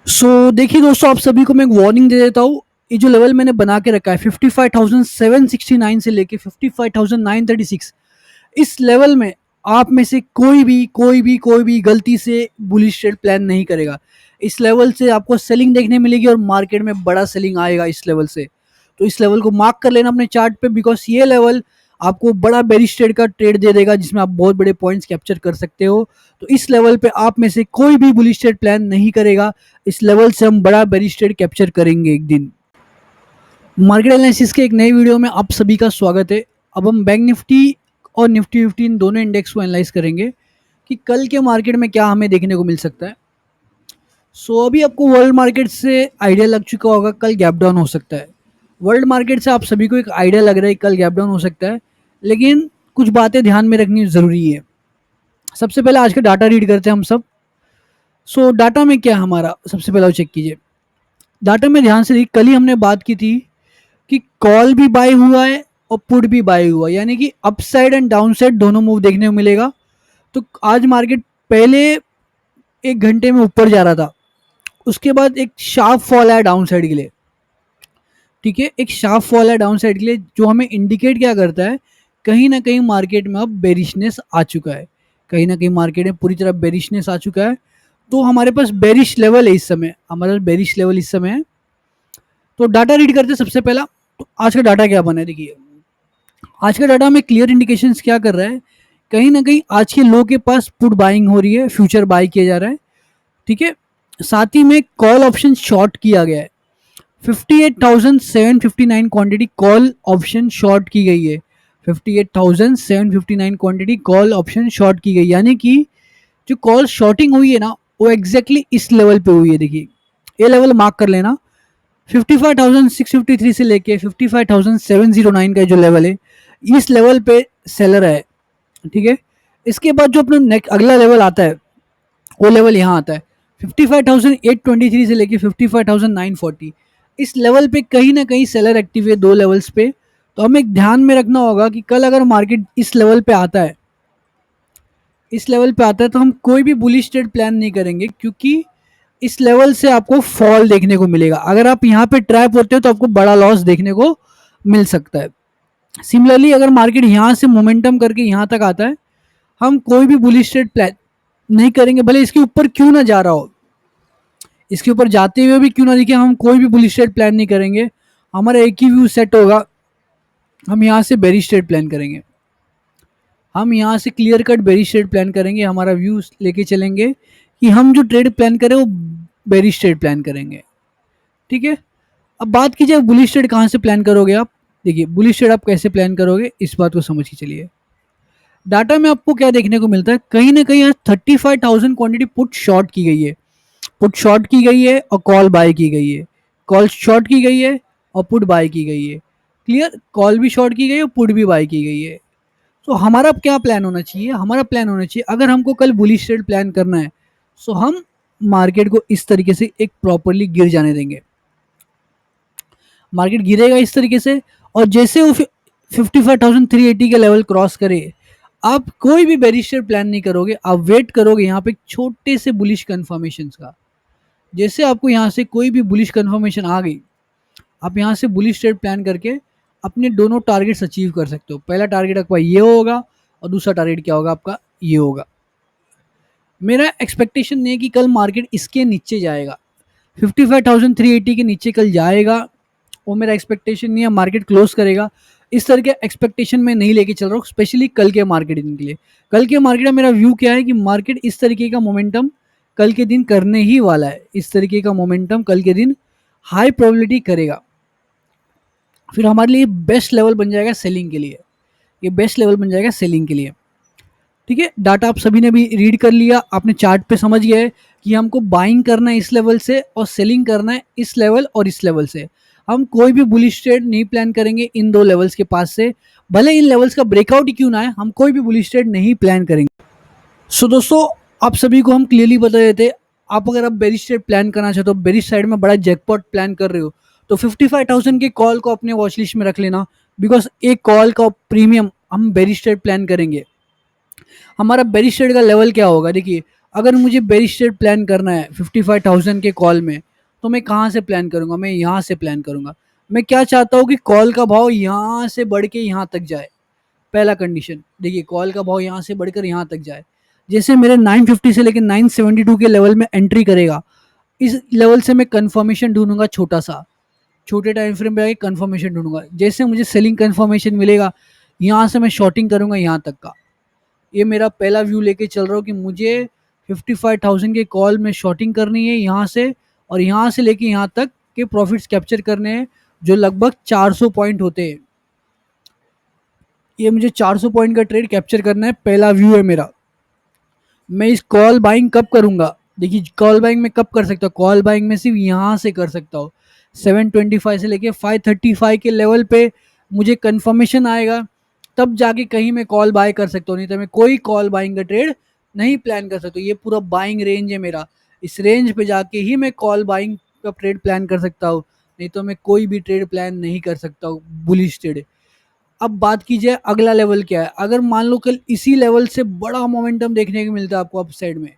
देखिए दोस्तों, आप सभी को मैं एक वार्निंग दे देता हूँ। ये जो लेवल मैंने बना के रखा है 55,769 से लेके 55,936, इस लेवल में आप में से कोई भी गलती से बुलिश ट्रेड प्लान नहीं करेगा। इस लेवल से आपको सेलिंग देखने मिलेगी और मार्केट में बड़ा सेलिंग आएगा इस लेवल से। तो इस लेवल को मार्क कर लेना अपने चार्ट पे, बिकॉज ये लेवल आपको बड़ा बेरिश ट्रेड का ट्रेड दे देगा जिसमें आप बहुत बड़े पॉइंट्स कैप्चर कर सकते हो। तो इस लेवल पे आप में से कोई भी बुलिश ट्रेड प्लान नहीं करेगा। इस लेवल से हम बड़ा बेरिश ट्रेड कैप्चर करेंगे एक दिन। मार्केट एनालिसिस के एक नए वीडियो में आप सभी का स्वागत है। अब हम बैंक निफ्टी और निफ्टी 50 इन दोनों इंडेक्स को एनालाइज करेंगे कि कल के मार्केट में क्या हमें देखने को मिल सकता है। अभी आपको वर्ल्ड मार्केट से आइडिया लग चुका होगा कल गैप डाउन हो सकता है। वर्ल्ड मार्केट से आप सभी को एक आइडिया लग रहा है कल गैप डाउन हो सकता है, लेकिन कुछ बातें ध्यान में रखनी ज़रूरी है। सबसे पहले आज का डाटा रीड करते हैं हम सब। डाटा में क्या है हमारा, सबसे पहले वो चेक कीजिए। डाटा में ध्यान से देखिए, कल ही हमने बात की थी कि कॉल भी बाय हुआ है और पुट भी बाय हुआ है, यानी कि अपसाइड एंड डाउन साइड दोनों मूव देखने को मिलेगा। तो आज मार्केट पहले एक घंटे में ऊपर जा रहा था, उसके बाद एक शार्प फॉल आया डाउन साइड के लिए। ठीक है, एक शार्प फॉल है डाउन साइड के लिए, जो हमें इंडिकेट क्या करता है, कहीं ना कहीं मार्केट में अब बेरिशनेस आ चुका है। कहीं ना कहीं मार्केट में पूरी तरह बेरिशनेस आ चुका है। तो हमारे पास बेरिश लेवल है इस समय, हमारे पास बेरिश लेवल इस समय है। तो डाटा रीड करते सबसे पहला। तो आज का डाटा क्या बना है देखिए। आज का डाटा में क्लियर इंडिकेशंस क्या कर रहा है, कहीं ना कहीं आज के लो के पास पुट बाइंग हो रही है, फ्यूचर बाई किया जा रहा है। ठीक है, साथ ही में कॉल ऑप्शन शॉर्ट किया गया है। 58,759 क्वांटिटी कॉल ऑप्शन शॉर्ट की गई है। 58,759 क्वांटिटी कॉल ऑप्शन शॉर्ट की गई, यानी कि जो कॉल शॉर्टिंग हुई है ना, वो एग्जैक्टली इस लेवल पे हुई है। देखिए, ये लेवल मार्क कर लेना। 55,653 से लेके 55,709 का जो लेवल है, इस लेवल पे सेलर है। ठीक है, इसके बाद जो अपना नेक्स्ट अगला लेवल आता है, वो लेवल यहाँ आता है 55,823 से लेके 55,940। इस लेवल पे कहीं ना कहीं सेलर एक्टिव है, दो लेवल्स पे। तो हमें एक ध्यान में रखना होगा कि कल अगर मार्केट इस लेवल पे आता है, इस लेवल पे आता है, तो हम कोई भी बुलिश ट्रेड प्लान नहीं करेंगे, क्योंकि इस लेवल से आपको फॉल देखने को मिलेगा। अगर आप यहाँ पे ट्रैप होते हो तो आपको बड़ा लॉस देखने को मिल सकता है। सिमिलरली अगर मार्केट यहाँ से मोमेंटम करके यहाँ तक आता है, हम कोई भी बुलिश ट्रेड प्लान नहीं करेंगे, भले इसके ऊपर क्यों ना जा रहा हो, इसके ऊपर जाते हुए भी क्यों ना दिखे, हम कोई भी बुलिश ट्रेड प्लान नहीं करेंगे। हमारा एक ही व्यू सेट होगा, हम यहाँ से बेरिश ट्रेड प्लान करेंगे। हम यहाँ से clear cut bearish trade plan करेंगे। हमारा व्यू लेके चलेंगे कि हम जो ट्रेड प्लान करें वो बेरिश ट्रेड प्लान करेंगे। ठीक है, अब बात कीजिए बुलिश ट्रेड कहाँ से प्लान करोगे आप। देखिए, बुलिश ट्रेड आप कैसे प्लान करोगे, इस बात को समझ के चलिए। डाटा में आपको क्या देखने को मिलता है, कहीं ना कहीं 35,000 क्वांटिटी पुट शॉर्ट की गई है। पुट शॉर्ट की गई है और कॉल बाय की गई है। कॉल शॉर्ट की गई है और पुट बाय की गई है। क्लियर, कॉल भी शॉर्ट की गई है और पुट भी बाय की गई है। तो हमारा क्या प्लान होना चाहिए, हमारा प्लान होना चाहिए, अगर हमको कल बुलिश ट्रेड प्लान करना है, सो हम मार्केट को इस तरीके से एक प्रॉपरली गिर जाने देंगे। मार्केट गिरेगा इस तरीके से, और जैसे वो 55,380 के लेवल क्रॉस करे, आप कोई भी बेरिश ट्रेड प्लान नहीं करोगे, आप वेट करोगे यहाँ पे छोटे से बुलिश कन्फर्मेशन का। जैसे आपको यहाँ से कोई भी बुलिश कन्फर्मेशन आ गई, आप यहाँ से बुलिश ट्रेड प्लान करके अपने दोनों टारगेट्स अचीव कर सकते हो। पहला टारगेट आपका ये होगा और दूसरा टारगेट क्या होगा आपका, ये होगा। मेरा एक्सपेक्टेशन नहीं है कि कल मार्केट इसके नीचे जाएगा, 55,380 के नीचे कल जाएगा, वो मेरा एक्सपेक्टेशन नहीं है। मार्केट क्लोज करेगा, इस तरह के एक्सपेक्टेशन मैं नहीं लेके चल रहा हूँ, स्पेशली कल के मार्केटिंग के लिए। कल के मार्केट में मेरा व्यू क्या है कि मार्केट इस तरीके का मोमेंटम कल के दिन करने ही वाला है। इस तरीके का मोमेंटम कल के दिन हाई प्रोबेबिलिटी करेगा, फिर हमारे लिए बेस्ट लेवल बन जाएगा सेलिंग के लिए। ये बेस्ट लेवल बन जाएगा सेलिंग के लिए। ठीक है, डाटा आप सभी ने भी रीड कर लिया, आपने चार्ट पे समझ गया है कि हमको बाइंग करना है इस लेवल से और सेलिंग करना है इस लेवल और इस लेवल से। हम कोई भी बुलिश ट्रेड नहीं प्लान करेंगे इन दो लेवल्स के पास से, भले इन लेवल्स का ब्रेकआउट ही क्यों ना आए, हम कोई भी बुलिश ट्रेड नहीं प्लान करेंगे। दोस्तों, आप सभी को हम क्लियरली बता देते, आप अगर आप बेरिश ट्रेड प्लान करना चाहते हो, बेरिश साइड में बड़ा जैकपॉट प्लान कर रहे हो, तो 55,000 के कॉल को अपने वॉच लिस्ट में रख लेना, बिकॉज एक कॉल का प्रीमियम हम बेरिश ट्रेड प्लान करेंगे। हमारा बेरिश ट्रेड का लेवल क्या होगा, देखिए अगर मुझे बेरिश ट्रेड प्लान करना है 55,000 के कॉल में, तो मैं कहाँ से प्लान करूँगा? मैं यहाँ से प्लान करूँगा। मैं क्या चाहता हूँ कि कॉल का भाव यहाँ से बढ़ के यहाँ तक जाए। पहला कंडीशन देखिए, कॉल का भाव यहाँ से बढ़कर यहाँ तक जाए। जैसे मेरे 950 से लेकर 972 के लेवल में एंट्री करेगा, इस लेवल से मैं कंफर्मेशन ढूंढूंगा, छोटा सा छोटे टाइम फ्रेम पे आके कंफर्मेशन ढूंढूंगा। जैसे मुझे सेलिंग कंफर्मेशन मिलेगा, यहाँ से मैं शॉर्टिंग करूंगा यहाँ तक का। ये मेरा पहला व्यू लेके चल रहा हूँ कि मुझे 55,000 के कॉल में शॉर्टिंग करनी है यहाँ से, और यहाँ से लेके यहाँ तक के प्रॉफिट्स कैप्चर करने हैं, जो लगभग 400 पॉइंट होते हैं। ये मुझे 400 पॉइंट का ट्रेड कैप्चर करना है, पहला व्यू है मेरा। मैं इस कॉल बाइंग कब करूंगा? देखिए, कॉल बाइंग में कब कर सकता हूँ? कॉल बाइंग में सिर्फ यहाँ से कर सकता हूँ, 725 से लेके 535 के लेवल पे मुझे कंफर्मेशन आएगा, तब जाके कहीं मैं कॉल बाय कर सकता हूँ। नहीं तो मैं कोई कॉल बाइंग का ट्रेड नहीं प्लान कर सकता। ये पूरा बाइंग रेंज है मेरा, इस रेंज पे जाके ही मैं कॉल बाइंग का ट्रेड प्लान कर सकता हूँ। नहीं तो मैं कोई भी ट्रेड प्लान नहीं कर सकता हूँ, बुलिश ट्रेड। अब बात की जाए अगला लेवल क्या है। अगर मान लो कल इसी लेवल से बड़ा मोमेंटम देखने को मिलता है आपको अप साइड में,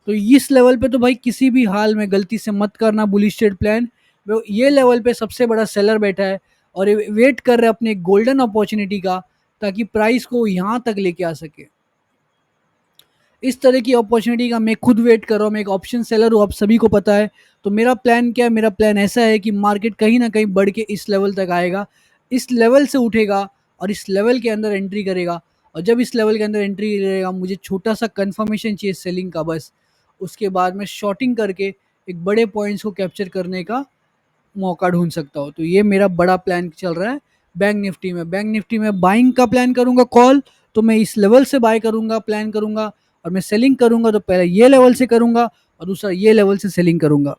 तो इस लेवल पे तो भाई किसी भी हाल में गलती से मत करना बुलिश ट्रेड प्लान। ये लेवल पे सबसे बड़ा सेलर बैठा है और ये वेट कर रहे हैं अपने गोल्डन अपॉर्चुनिटी का, ताकि प्राइस को यहाँ तक लेके आ सके। इस तरह की अपॉर्चुनिटी का मैं खुद वेट कर रहा हूँ। मैं एक ऑप्शन सेलर हूँ, आप सभी को पता है। तो मेरा प्लान क्या है? मेरा प्लान ऐसा है कि मार्केट कहीं ना कहीं बढ़ के इस लेवल तक आएगा, इस लेवल से उठेगा और इस लेवल के अंदर एंट्री करेगा। और जब इस लेवल के अंदर एंट्री करेगा, मुझे छोटा सा कंफर्मेशन चाहिए सेलिंग का, बस। उसके बाद मैं शॉर्टिंग करके एक बड़े पॉइंट्स को कैप्चर करने का मौका ढूंढ सकता हूँ। तो ये मेरा बड़ा प्लान चल रहा है बैंक निफ्टी में। बैंक निफ्टी में बाइंग का प्लान करूंगा कॉल, तो मैं इस लेवल से बाय करूंगा, प्लान करूंगा। और मैं सेलिंग करूंगा तो पहले ये लेवल से करूंगा और दूसरा ये लेवल से सेलिंग करूंगा।